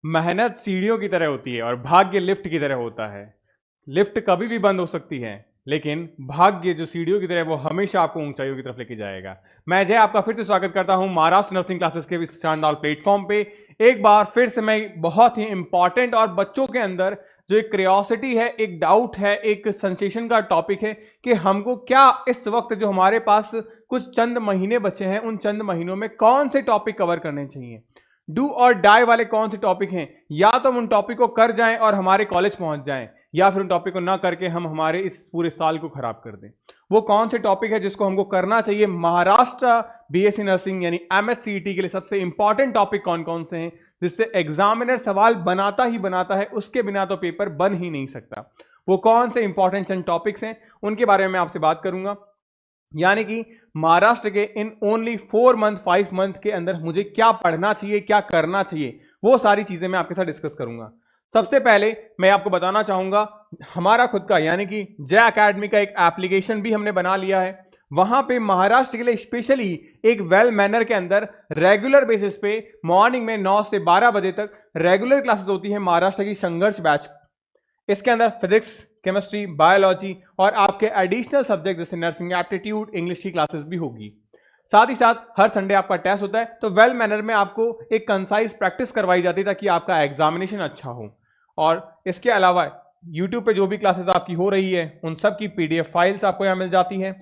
मेहनत सीढ़ियों की तरह होती है और भाग्य लिफ्ट की तरह होता है। लिफ्ट कभी भी बंद हो सकती है, लेकिन भाग्य जो सीढ़ियों की तरह है, वो हमेशा आपको ऊंचाइयों की तरफ लेके जाएगा। मैं जय आपका फिर से स्वागत करता हूं महाराष्ट्र नर्सिंग क्लासेस के इस शानदार प्लेटफॉर्म पे। एक बार फिर से मैं बहुत ही इंपॉर्टेंट और बच्चों के अंदर जो एक क्रियोसिटी है, एक डाउट है, एक सेंसेशन का टॉपिक है कि हमको क्या इस वक्त जो हमारे पास कुछ चंद महीने बचे हैं, उन चंद महीनों में कौन से टॉपिक कवर करने चाहिए। डू और डाई वाले कौन से टॉपिक हैं, या तो हम उन टॉपिक को कर जाएं और हमारे कॉलेज पहुंच जाएं, या फिर उन टॉपिक को ना करके हम हमारे इस पूरे साल को खराब कर दें। वो कौन से टॉपिक है जिसको हमको करना चाहिए। महाराष्ट्र बीएससी नर्सिंग यानी एमएससीईटी के लिए सबसे इंपॉर्टेंट टॉपिक कौन कौन से हैं, जिससे एग्जामिनर सवाल बनाता ही बनाता है, उसके बिना तो पेपर बन ही नहीं सकता। वो कौन से इंपॉर्टेंट चंद टॉपिक्स हैं, उनके बारे में मैं आपसे बात करूंगा। यानी कि महाराष्ट्र के इन ओनली 4 मंथ 5 मंथ के अंदर मुझे क्या पढ़ना चाहिए, क्या करना चाहिए, वो सारी चीजें मैं आपके साथ डिस्कस करूंगा। सबसे पहले मैं आपको बताना चाहूंगा, हमारा खुद का यानी कि जय अकेडमी का एक एप्लीकेशन भी हमने बना लिया है। वहां पे महाराष्ट्र के लिए स्पेशली एक वेल मैनर के अंदर रेगुलर बेसिस पे मॉर्निंग में 9 से 12 बजे तक रेगुलर क्लासेस होती है महाराष्ट्र की संघर्ष बैच। इसके अंदर फिजिक्स, केमिस्ट्री, बायोलॉजी और आपके एडिशनल सब्जेक्ट जैसे नर्सिंग, एप्टीट्यूड, इंग्लिश की क्लासेस भी होगी। साथ ही साथ हर संडे आपका टेस्ट होता है, तो वेल मैनर में आपको एक कंसाइज प्रैक्टिस करवाई जाती है ताकि आपका एग्जामिनेशन अच्छा हो। और इसके अलावा यूट्यूब पे जो भी क्लासेस आपकी हो रही है, उन सब की पीडीएफ फाइल्स आपको यहाँ मिल जाती हैं,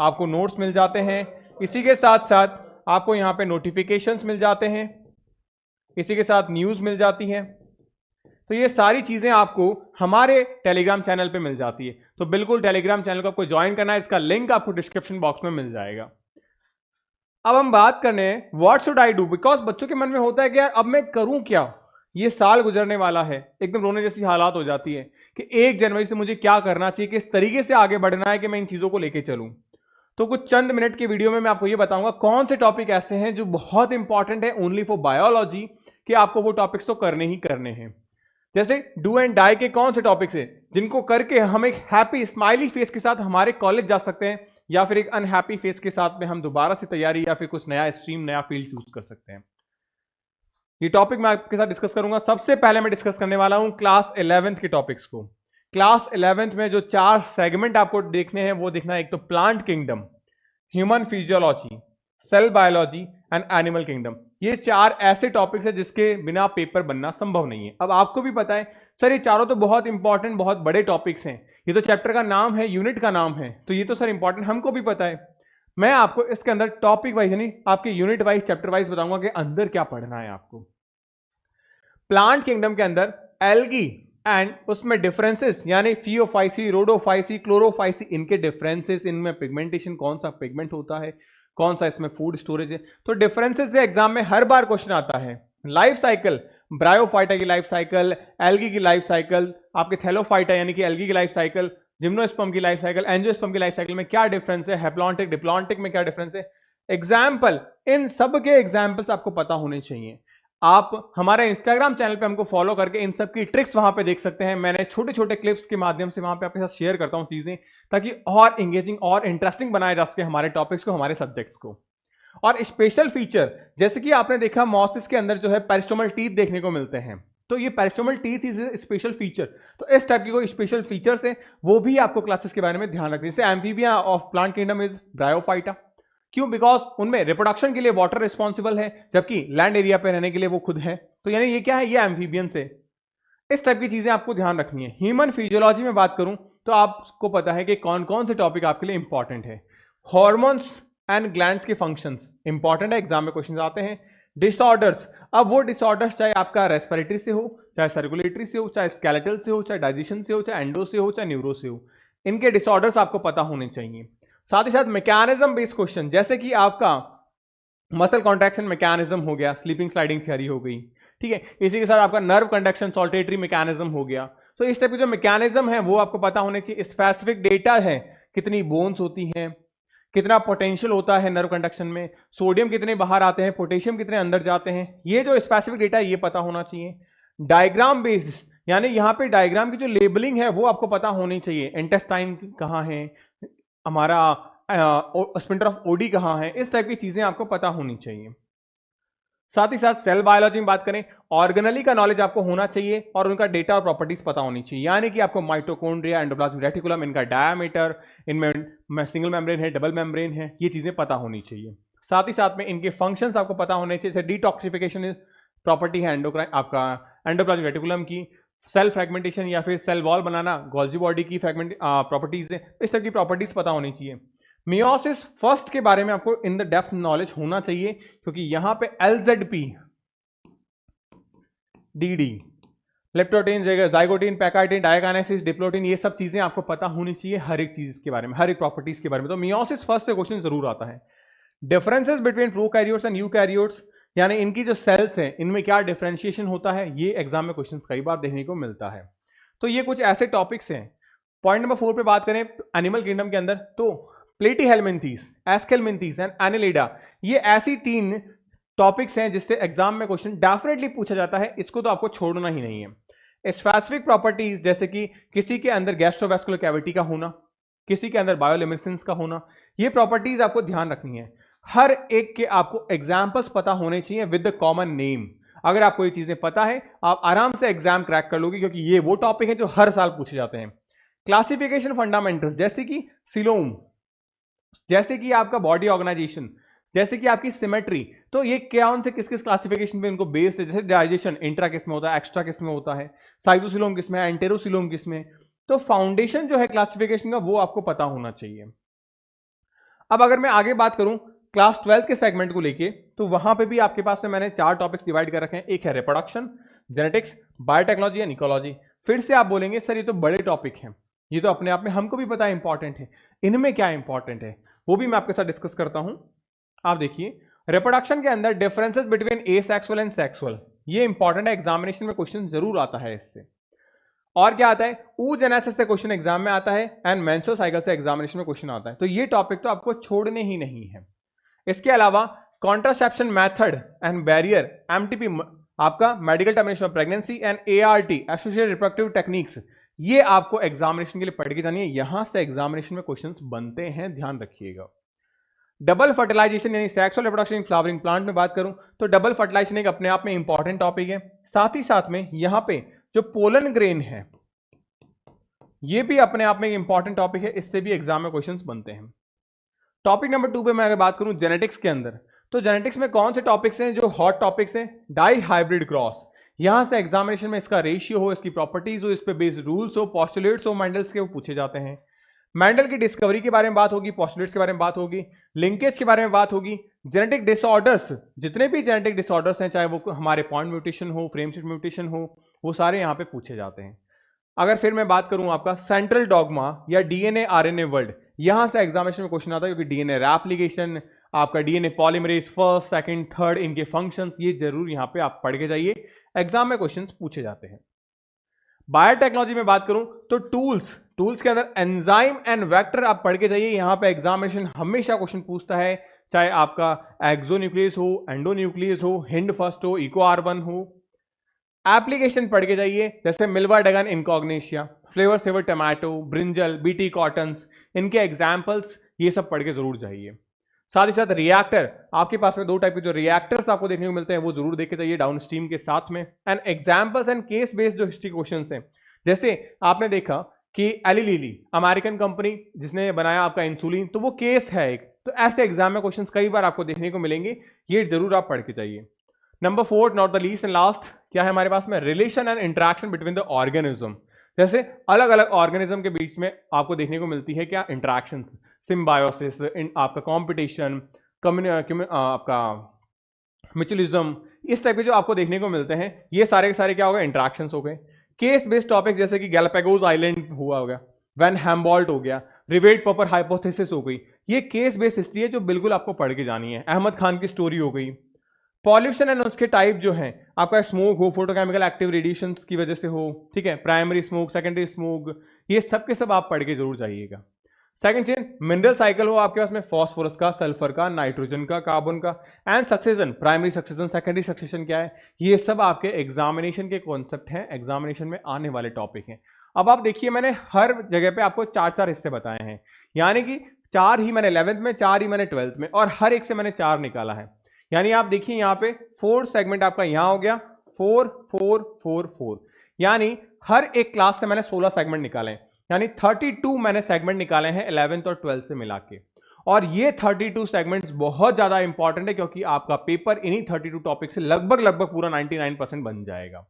आपको नोट्स मिल जाते हैं। इसी के साथ साथ आपको यहाँ पे नोटिफिकेशंस मिल जाते हैं, इसी के साथ न्यूज़ मिल जाती है। तो ये सारी चीजें आपको हमारे टेलीग्राम चैनल पे मिल जाती है। तो बिल्कुल टेलीग्राम चैनल को आपको ज्वाइन करना है, इसका लिंक आपको डिस्क्रिप्शन बॉक्स में मिल जाएगा। अब हम बात करने what should I do, because बच्चों के मन में होता है कि यार अब मैं करूं क्या, ये साल गुजरने वाला है, एकदम रोने जैसी हालात हो जाती है कि 1 जनवरी से मुझे क्या करना चाहिए, किस तरीके से आगे बढ़ना है कि मैं इन चीजों को लेके चलूं। तो कुछ चंद मिनट की वीडियो में मैं आपको ये बताऊंगा कौन से टॉपिक ऐसे हैं जो बहुत इंपॉर्टेंट है ओनली फॉर बायोलॉजी, कि आपको वो टॉपिक्स तो करने ही करने हैं। जैसे डू एंड डाई के कौन से टॉपिक्स हैं जिनको करके हम एक हैप्पी स्माइली फेस के साथ हमारे कॉलेज जा सकते हैं, या फिर एक अनहैप्पी फेस के साथ में हम दोबारा से तैयारी या फिर कुछ नया स्ट्रीम, नया फील्ड चूज कर सकते हैं। ये टॉपिक मैं आपके साथ डिस्कस करूंगा। सबसे पहले मैं डिस्कस करने वाला हूं क्लास 11th के टॉपिक्स को। क्लास 11th में जो 4 सेगमेंट आपको देखने हैं वो देखना है, एक तो plant kingdom, human physiology, cell biology and animal kingdom. ये 4 ऐसे टॉपिक्स हैं जिसके बिना पेपर बनना संभव नहीं है। अब आपको भी पता है सर ये चारों तो बहुत इंपॉर्टेंट, बहुत बड़े टॉपिक्स हैं, ये तो चैप्टर का नाम है, यूनिट का नाम है, तो ये तो सर इंपॉर्टेंट हमको भी पता है। मैं आपको इसके अंदर टॉपिक वाइज यानी आपके यूनिट वाइज, चैप्टर वाइज बताऊंगा कि अंदर क्या पढ़ना है आपको। प्लांट किंगडम के अंदर एल्गी एंड उसमें डिफरेंसेस यानी फियोफाइसी, रोडोफाइसी, क्लोरोफाइसी, इनके डिफरेंसेस, इनमें पिगमेंटेशन, कौन सा पिगमेंट होता है, कौन सा इसमें फूड स्टोरेज है, तो डिफरेंसेस से एग्जाम में हर बार क्वेश्चन आता है। लाइफ साइकिल, ब्रायोफाइटा की लाइफ साइकिल, एल्गी की लाइफ साइकिल, आपके थैलोफाइटा यानी कि एल्गी की लाइफ साइकिल, जिम्नोस्पर्म की लाइफ साइकिल, एंजियोस्पर्म की लाइफ साइकिल में क्या डिफरेंस है, हैप्लॉन्टिक डिप्लॉन्टिक में क्या डिफरेंस है, एग्जाम्पल, इन सब के एग्जाम्पल्स आपको पता होने चाहिए। आप हमारे इंस्टाग्राम चैनल पे हमको फॉलो करके इन सब की ट्रिक्स वहां पे देख सकते हैं। मैंने छोटे छोटे क्लिप्स के माध्यम से वहां पे आपके साथ शेयर करता हूं चीजें, ताकि और इंगेजिंग और इंटरेस्टिंग बनाया जा सके हमारे टॉपिक्स को, हमारे सब्जेक्ट्स को। और स्पेशल फीचर जैसे कि आपने देखा मॉसिस के अंदर जो है पेरिस्टोमल टीथ देखने को मिलते हैं, तो ये पेरिस्टोमल टीथ इज स्पेशल फीचर। तो इस टाइप की कोई स्पेशल फीचर्स है वो भी आपको क्लासेस के बारे में ध्यान रखना है। जैसे amphibia of plant kingdom is bryophyta, क्यों, बिकॉज उनमें रिप्रोडक्शन के लिए वाटर रिस्पॉन्सिबल है, जबकि लैंड एरिया पे रहने के लिए वो खुद है, तो यानी ये क्या है, ये एम्फीबियंस है। इस टाइप की चीजें आपको ध्यान रखनी है। ह्यूमन फिजियोलॉजी में बात करूं तो आपको पता है कि कौन कौन से टॉपिक आपके लिए इंपॉर्टेंट है। हॉर्मोन्स एंड ग्लैंड्स के फंक्शंस इंपॉर्टेंट है, एग्जाम में क्वेश्चन आते हैं। डिसऑर्डर्स, अब वो डिसऑर्डर्स चाहे आपका रेस्पिरेटरी से हो, चाहे सर्कुलेटरी से हो, चाहे स्केलेटल से हो, चाहे डाइजेशन से हो, चाहे एंडो से हो, चाहे न्यूरो से हो, इनके डिसऑर्डर्स आपको पता होने चाहिए। साथ ही साथ मैकेनिज्म बेस्ड क्वेश्चन, जैसे कि आपका मसल कॉन्ट्रैक्शन मैकेनिज्म हो गया, स्लीपिंग स्लाइडिंग थ्योरी हो गई, ठीक है। इसी के साथ आपका नर्व कंडक्शन सॉल्टेटरी मैकेनिज्म हो गया। तो इस टाइप के जो मैकेनिज्म है वो आपको पता होने चाहिए। स्पेसिफिक डेटा है, कितनी बोन्स होती हैं, कितना पोटेंशियल होता है नर्व कंडक्शन में, सोडियम कितने बाहर आते हैं, पोटेशियम कितने अंदर जाते हैं, ये जो स्पेसिफिक डेटा है ये पता होना चाहिए। डायग्राम बेस्ड यानी यहाँ पे डायग्राम की जो लेबलिंग है वो आपको पता होनी चाहिए। इंटेस्टाइन कहाँ है, हमारा स्पिंडर ऑफ ओडी कहाँ है, इस टाइप की चीजें आपको पता होनी चाहिए। साथ ही साथ सेल बायोलॉजी में बात करें, ऑर्गेनली का नॉलेज आपको होना चाहिए और उनका डेटा और प्रॉपर्टीज पता होनी चाहिए, यानी कि आपको माइटोकॉन्ड्रिया, एंडोप्लाज्मिक रेटिकुलम, इनका डायामीटर, इनमें सिंगल मेम्ब्रेन है, डबल मेम्ब्रेन है, ये चीजें पता होनी चाहिए। साथ ही साथ में इनके फंक्शंस आपको पता होने चाहिए, जैसे डिटॉक्सिफिकेशन प्रॉपर्टी है एंडोक्राइन आपका एंडोप्लाज्मिक रेटिकुलम की, सेल फ्रेगमेंटेशन या फिर सेल वॉल बनाना गोल्जी बॉडी की फ्रेगमेंट प्रॉपर्टीज है, इस तरह की प्रॉपर्टीज पता होनी चाहिए। मियोसिस फर्स्ट के बारे में आपको इन द डेप्थ नॉलेज होना चाहिए, क्योंकि यहां पे LZP, DD, leptotene, zygotene, pachytene, diakinesis, diplotene, ये सब चीजें आपको पता होनी चाहिए हर एक चीज के बारे में, हर एक प्रॉपर्टीज के बारे में। तो मियोसिस फर्स्ट से क्वेश्चन जरूर आता है। Differences between prokaryotes and eukaryotes, यानी इनकी जो सेल्स हैं इनमें क्या डिफरेंशिएशन होता है, ये एग्जाम में क्वेश्चन कई बार देखने को मिलता है। तो ये कुछ ऐसे टॉपिक्स हैं। पॉइंट नंबर 4 पे बात करें एनिमल किंगडम के अंदर, तो प्लेटीहेलमिन्थीज, एस्केलमिन्थीज एंड एनेलिडा, ये ऐसी 3 टॉपिक्स हैं जिससे एग्जाम में क्वेश्चन डेफिनेटली पूछा जाता है, इसको तो आपको छोड़ना ही नहीं है। स्पेसिफिक प्रॉपर्टीज, जैसे कि किसी के अंदर गैस्ट्रोवैस्कुलर कैविटी का होना, किसी के अंदर बायोल्यूमिनेसेंस का होना, ये प्रॉपर्टीज आपको ध्यान रखनी है। हर एक के आपको एग्जाम्पल्स पता होने चाहिए विद द कॉमन नेम। अगर आपको ये चीजें पता है, आप आराम से एग्जाम क्रैक कर लोगे, क्योंकि ये वो टॉपिक है जो हर साल पूछे जाते हैं। क्लासिफिकेशन फंडामेंटल्स, जैसे कि सिलोम, जैसे कि आपका बॉडी ऑर्गेनाइजेशन, जैसे कि आपकी सिमेट्री, तो ये कौन से किस किस क्लासिफिकेशन पे इनको बेस्ड है, जैसे डाइजेशन इंट्रा किस में होता है, एक्स्ट्रा किस में होता है, साइटोसिलोम किस में है, एंटेरोसिलोम किस में, तो फाउंडेशन जो है क्लासिफिकेशन का वो आपको पता होना चाहिए। अब अगर मैं आगे बात करूं क्लास 12 के सेगमेंट को लेके, तो वहां पे भी आपके पास में मैंने 4 टॉपिक्स डिवाइड कर रखे हैं। एक है reproduction, genetics, biotechnology and ecology. फिर से आप बोलेंगे सर ये तो बड़े टॉपिक हैं, ये तो अपने आप में हमको भी पता है इंपॉर्टेंट है, इनमें क्या इंपॉर्टेंट है वो भी मैं आपके साथ डिस्कस करता हूं। आप देखिए, रिप्रोडक्शन के अंदर differences between asexual and sexual, ये इंपॉर्टेंट है, एग्जामिनेशन में क्वेश्चन जरूर आता है इससे। और क्या आता है, oogenesis से क्वेश्चन एग्जाम में आता है, एंड मेंस्ट्रुअल साइकिल से एग्जामिनेशन में क्वेश्चन आता है। तो ये टॉपिक तो आपको छोड़ने ही नहीं है। इसके अलावा contraception method and barrier, MTP आपका medical termination of pregnancy, and ART associated reproductive techniques, ये आपको एग्जामिनेशन के लिए पढ़ के जानी है। यहां से एग्जामिनेशन में क्वेश्चंस बनते हैं, ध्यान रखिएगा। डबल फर्टिलाइजेशन यानी sexual reproduction in flowering plant में बात करूं तो डबल फर्टिलाइजेशन एक अपने आप में इंपॉर्टेंट टॉपिक है। साथ ही साथ में यहां पे जो पोलन ग्रेन है ये भी अपने आप में एक इंपॉर्टेंट टॉपिक है, इससे भी एग्जाम में क्वेश्चंस बनते हैं। टॉपिक नंबर 2 पे मैं अगर बात करूं जेनेटिक्स के अंदर, तो जेनेटिक्स में कौन से टॉपिक्स हैं जो हॉट टॉपिक्स हैं, डाई हाइब्रिड क्रॉस, यहां से एग्जामिनेशन में इसका रेशियो हो, इसकी प्रॉपर्टीज हो, इस पे बेस्ड रूल्स हो, पोस्टुलेट्स हो मेंडल्स के, वो पूछे जाते हैं। मेंडल की डिस्कवरी के बारे में बात होगी, पोस्टुलेट्स के बारे में बात होगी, लिंकेज के बारे में बात होगी, जेनेटिक डिसऑर्डर्स, जितने भी जेनेटिक डिसऑर्डर्स हैं, चाहे वो हमारे पॉइंट म्यूटेशन हो, फ्रेम शिफ्ट म्यूटेशन हो, वो सारे यहाँ पे पूछे जाते हैं। अगर फिर मैं बात करूं आपका सेंट्रल डॉगमा या डीएनए आरएनए वर्ल्ड, यहां से एग्जामिनेशन में क्वेश्चन आता है, क्योंकि डीएनए रेप्लिकेशन, आपका DNA polymerase first second third, इनके फंक्शंस, ये जरूर यहां पे आप पढ़ के जाइए, एग्जाम में क्वेश्चंस पूछे जाते हैं। बायोटेक्नोलॉजी में बात करूं तो टूल्स के अंदर एंजाइम एंड वेक्टर आप पढ़ के जाइए, यहां पे एग्जामिनेशन हमेशा क्वेश्चन पूछता है, चाहे आपका एक्सोन्यूक्लियस हो, एंडोन्यूक्लियस हो, हिंड फर्स्ट हो, इको R1 हो। एप्लीकेशन पढ़ के जाइए, जैसे मिल्वा डगन इनकॉग्नेशिया, flavr savr tomato, brinjal, Bt cottons, इनके एग्जाम्पल्स, ये सब पढ़ के जरूर जाइए। साथ ही साथ रिएक्टर, आपके पास में 2 टाइप के जो रिएक्टर्स आपको देखने को मिलते हैं वो जरूर देख के जाइए डाउन स्ट्रीम के साथ में। And examples and case based जो हिस्ट्री क्वेश्चन हैं, जैसे आपने देखा कि एली लिली अमेरिकन कंपनी जिसने बनाया आपका इंसुलिन, तो वो केस है एक, तो ऐसे एग्जाम में क्वेश्चन कई बार आपको देखने को मिलेंगे, ये जरूर आप पढ़ के जाइए। Number 4 not the least and last क्या है हमारे पास में, relation and interaction between the organism, जैसे अलग अलग ऑर्गेनिज्म के बीच में आपको देखने को मिलती है क्या, इंटरेक्शन, सिम्बायोसिस, आपका कॉम्पिटिशन, आपका म्यूचुअलिज्म, इस टाइप के जो आपको देखने को मिलते हैं, ये सारे के सारे क्या हो गए, इंटरेक्शंस हो गए। केस बेस्ड टॉपिक जैसे कि गैलापागोस आइलैंड हुआ हो गया, वैन हैम्बॉल्ट हो गया, रिवेट पॉपर हाइपोथेसिस हो गई, ये केस बेस्ड हिस्ट्री है जो बिल्कुल आपको पढ़ के जानी है। अहमद खान की स्टोरी हो गई। पॉल्यूशन एंड उसके टाइप जो है, आपका स्मोक हो, फोटोकेमिकल एक्टिव रेडिएशन की वजह से हो, ठीक है, प्राइमरी स्मोक, सेकेंडरी स्मोक, ये सब के सब आप पढ़ के जरूर जाइएगा। सेकंड चीज, मिनरल साइकिल हो आपके पास में फॉस्फोरस का, सल्फर का, नाइट्रोजन का, कार्बन का, and succession, primary succession, secondary succession क्या है, ये सब आपके एग्जामिनेशन के कॉन्सेप्ट हैं, एग्जामिनेशन में आने वाले टॉपिक हैं। अब आप देखिए, मैंने हर जगह पे आपको 4-4 हिस्से बताए हैं, यानी कि 4 ही मैंने 11th में, 4 ही मैंने 12th में, और हर एक से मैंने 4 निकाला है। यानी आप देखिए यहां पे 4 सेगमेंट आपका यहां हो गया, 4 4 4 4, यानी हर एक क्लास से मैंने 16 सेगमेंट निकाले हैं, यानी 32 मैंने सेगमेंट निकाले हैं 11th और 12th से मिला के। और ये 32 सेगमेंट्स बहुत ज्यादा इंपॉर्टेंट है क्योंकि आपका पेपर इन्हीं 32 टॉपिक से लगभग लगभग पूरा 99% बन जाएगा।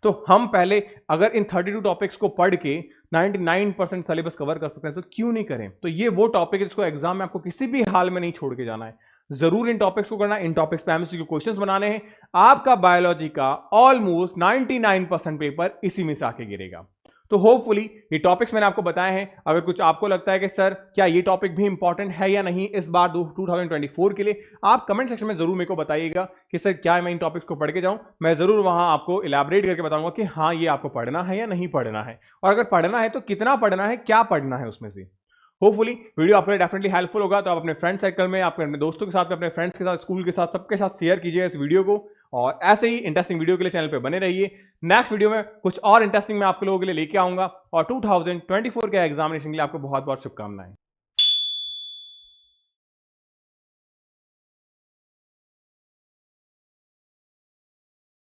तो हम पहले अगर इन 32 टॉपिक्स को पढ़ के 99% सिलेबस कवर कर सकते हैं तो क्यों नहीं करें। तो ये वो टॉपिक है जिसको एग्जाम में आपको किसी भी हाल में नहीं छोड़ के जाना है, जरूर इन टॉपिक्स को करना है। इन टॉपिक्स पे एमसीक्यू क्वेश्चंस बनाने हैं। आपका बायोलॉजी का ऑलमोस्ट 99% पेपर इसी में से आके गिरेगा। तो होपफुली ये टॉपिक्स मैंने आपको बताए हैं। अगर कुछ आपको लगता है कि सर क्या ये टॉपिक भी इंपॉर्टेंट है या नहीं इस बार 2024 के लिए, आप कमेंट सेक्शन में जरूर मेरे को बताइएगा कि सर क्या मैं इन टॉपिक्स को पढ़ के जाऊं। मैं जरूर वहां आपको इलैबोरेट करके बताऊंगा कि हाँ ये आपको पढ़ना है या नहीं पढ़ना है, और अगर पढ़ना है तो कितना पढ़ना है, क्या पढ़ना है उसमें से। होपफुली वीडियो आपके लिए डेफिनेटली हेल्पफुल होगा। तो आप अपने फ्रेंड सर्कल में, आपके अपने दोस्तों के साथ में, अपने फ्रेंड्स के साथ, स्कूल के साथ, सबके साथ शेयर कीजिए इस वीडियो को। और ऐसे ही इंटरेस्टिंग वीडियो के लिए चैनल पे बने रहिए। नेक्स्ट वीडियो में कुछ और इंटरेस्टिंग मैं आप लोगों के लिए लेके आऊंगा। और 2024 के एग्जामिनेशन के लिए आपको बहुत बहुत शुभकामनाएं।